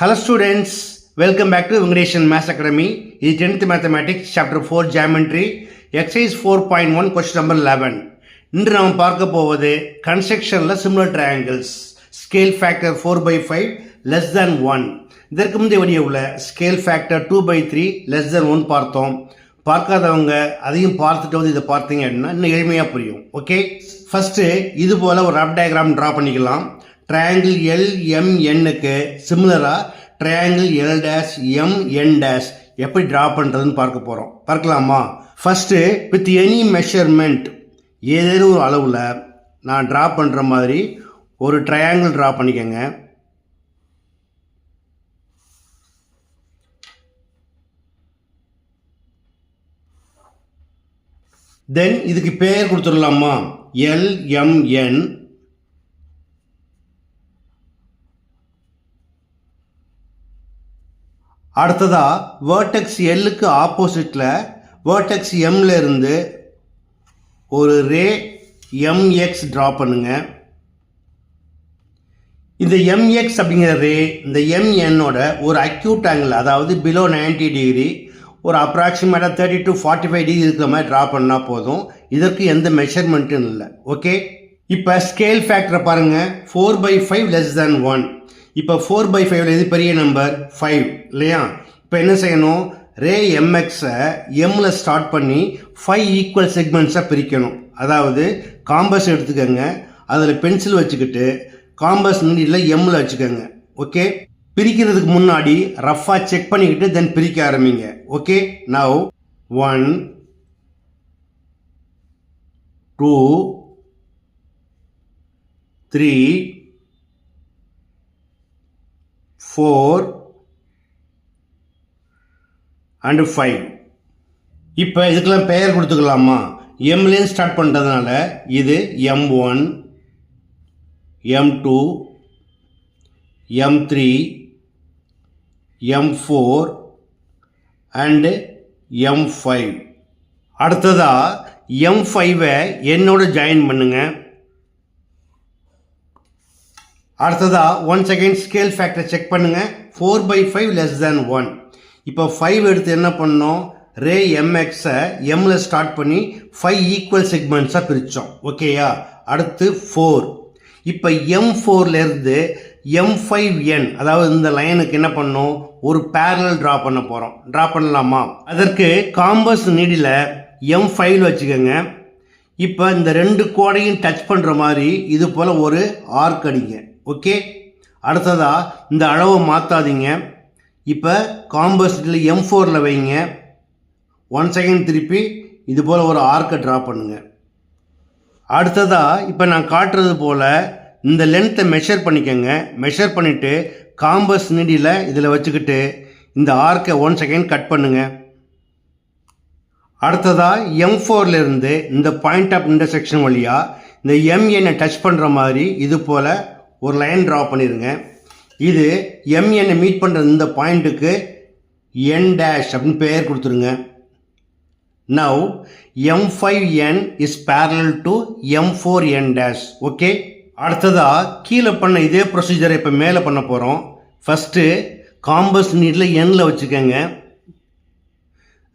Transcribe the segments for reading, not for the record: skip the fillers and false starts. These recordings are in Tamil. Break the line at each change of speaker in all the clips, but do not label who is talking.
Hello students, welcome back to Vengadeshan Maths Academy. This is 10th Mathematics, Chapter 4 Geometry, Exercise 4.1, Question number 11. இன்று நாம் பார்க்க போவது constructionல similar triangles, scale factor 4 by 5 less than 1. இதற்கு முந்தைய வீடியோவில் scale factor 2 by 3 less than 1 பார்த்தோம். பார்க்காதவங்க அதையும் பார்த்துட்டு வந்து இதை பார்த்தீங்க அப்படின்னா இன்னும் எளிமையாக புரியும். ஓகே, ஃபர்ஸ்ட் இது போல ஒரு ரஃப் டயக்ராம் ட்ரா பண்ணிக்கலாம். ட்ரையாங்கிள் LMNக்கு சிமிலராக ட்ரையாங்கிள் L'MN' எப்படி ட்ரா பண்ணுறதுன்னு பார்க்க போகிறோம். பார்க்கலாமா? ஃபஸ்ட்டு வித் எனி மெஷர்மெண்ட் ஏதேனும் ஒரு அளவில் நான் ட்ரா பண்ணுற மாதிரி ஒரு ட்ரையாங்கிள் ட்ரா பண்ணிக்கோங்க. தென் இதுக்கு பேர் கொடுத்துடலாமா? LMN. அடுத்ததா வேர்டெக்ஸ் எல்லுக்கு ஆப்போசிட்டில் வேர்டெக்ஸ் எம்ல இருந்து ஒரு ரே MX ட்ரா பண்ணுங்க. இந்த MX அப்படிங்கிற ரே இந்த MNோட ஒரு அக்யூட் ஆங்கிள், அதாவது பிலோ 90 டிகிரி, ஒரு அப்ராக்சிமேட்டாக 30 to 45 டிகிரி இருக்கிற மாதிரி ட்ரா பண்ணால் போதும். இதற்கு எந்த மெஷர்மெண்ட்டும் இல்லை. ஓகே, இப்போ ஸ்கேல் ஃபேக்டரை பாருங்கள். 4 by 5 less than 1. இப்போ 4 by 5 எது பெரிய நம்பர்? 5 இல்லையா? இப்போ என்ன செய்யணும்? ரே MXஐ எம்மில் ஸ்டார்ட் பண்ணி 5 ஈக்குவல் செக்மெண்ட்ஸாக பிரிக்கணும். அதாவது காம்பஸ் எடுத்துக்கோங்க, அதில் பென்சில் வச்சுக்கிட்டு காம்பஸ் நீடில் எம்மில் வச்சுக்கோங்க. ஓகே, பிரிக்கிறதுக்கு முன்னாடி ரஃபாக செக் பண்ணிக்கிட்டு தென் பிரிக்க ஆரம்பிங்க. Okay, now 1 2 3 4 and 5. இப்போ இதுக்கெல்லாம் பெயர் கொடுத்துக்கலாமா? எம்லேருந்து ஸ்டார்ட் பண்ணுறதுனால இது M1, M2, M3, M4 and M5. அடுத்ததா M5ஐ என்னோட ஜாயின் பண்ணுங்க. அடுத்ததா once again scale factor check பண்ணுங்க. 4 by 5 less than 1. இப்போ 5 எடுத்து என்ன பண்ணோம்? ரே MXஐ எம்ல ஸ்டார்ட் பண்ணி 5 ஈக்குவல் செக்மெண்ட்ஸாக பிரித்தோம். ஓகேயா? அடுத்து 4. இப்போ M4லேருந்து M5N, அதாவது இந்த லைனுக்கு என்ன பண்ணோம்? ஒரு பேரலல் ட்ரா பண்ண போகிறோம். ட்ரா பண்ணலாமா? அதற்கு காம்பஸ் நீடில் M5 வச்சுக்கோங்க. இப்போ இந்த ரெண்டு கோடையும் டச் பண்ணுற மாதிரி இது போல் ஒரு ஆர்க் அடிங்க. ஓகே, அடுத்ததா இந்த அளவை மாற்றாதீங்க. இப்போ காம்பஸ் M4ல் வைங்க. 1 செகண்ட் திருப்பி இது போல் ஒரு ஆர்க்கை ட்ரா பண்ணுங்க. அடுத்ததா இப்போ நான் காட்டுறது போல் இந்த லென்த்தை மெஷர் பண்ணிக்கோங்க. மெஷர் பண்ணிவிட்டு காம்பஸ் நீடியில் இதில் வச்சுக்கிட்டு இந்த ஆர்க்கை 1 செகண்ட் கட் பண்ணுங்க. அடுத்ததா M4லேருந்து இந்த பாயிண்ட் ஆஃப் இன்டர்செக்ஷன் வழியாக இந்த MNஐ டச் பண்ணுற மாதிரி இது போல் ஒரு லைன் ட்ரா பண்ணிடுங்க. இது MNஐ மீட் பண்ணுற இந்த பாயிண்ட்டுக்கு N' அப்படின்னு பெயர் கொடுத்துருங்க. Now M5N is parallel to M4N'. Okay, அடுத்ததா கீழே பண்ண இதே ப்ரொசீஜரை இப்போ மேலே பண்ண போகிறோம். ஃபஸ்ட்டு காம்பஸ் நீடில் Nல வச்சுக்கோங்க.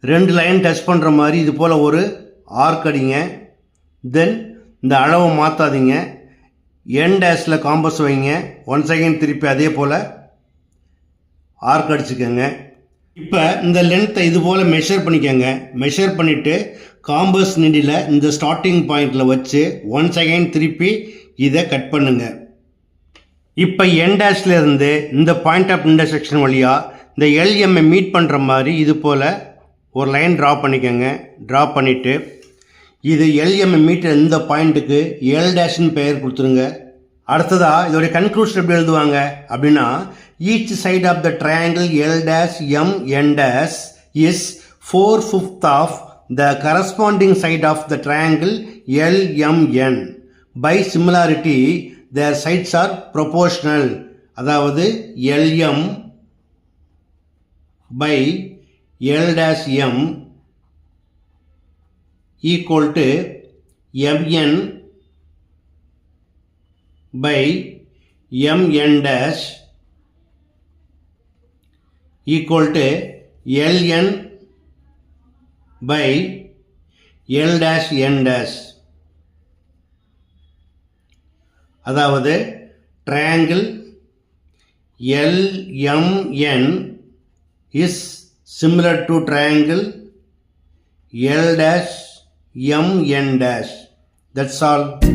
2 லைன் டச் பண்ணுற மாதிரி இது போல் ஒரு ஆர்க் அடிங்க. தென் இந்த அளவை மாற்றாதீங்க. N' காம்பஸ் வைங்க. 1 செகண்ட் திருப்பி அதே போல் ஆர்க் அடிச்சுக்கோங்க. இப்போ இந்த லென்த்தை இது போல் மெஷர் பண்ணிக்கோங்க. மெஷர் பண்ணிவிட்டு காம்பஸ் நீடியில் இந்த ஸ்டார்டிங் பாயிண்டில் வச்சு 1 செகண்ட் திருப்பி இதை கட் பண்ணுங்க. இப்போ N''லேருந்து இந்த பாயிண்ட் ஆஃப் இன்டர்செக்ஷன் வழியாக இந்த LMஐ மீட் பண்ணுற மாதிரி இது போல் ஒரு லைன் ட்ரா பண்ணிக்கோங்க. ட்ரா பண்ணிவிட்டு இது LMஐ மீட் இந்த பாயிண்ட்டுக்கு L' பெயர் கொடுத்துருங்க. அடுத்ததா இதோடைய கன்க்ளூஷன் எப்படி எழுதுவாங்க அப்படின்னா, each side of the triangle L'MN' is 4/5 of the corresponding side of the triangle LMN. By similarity their sides are proportional. அதாவது LM by L'(M) equal to MN by MN' equal to ln by l dash n dash. அதாவது triangle LMN is similar to triangle L dash MN dash. That's all.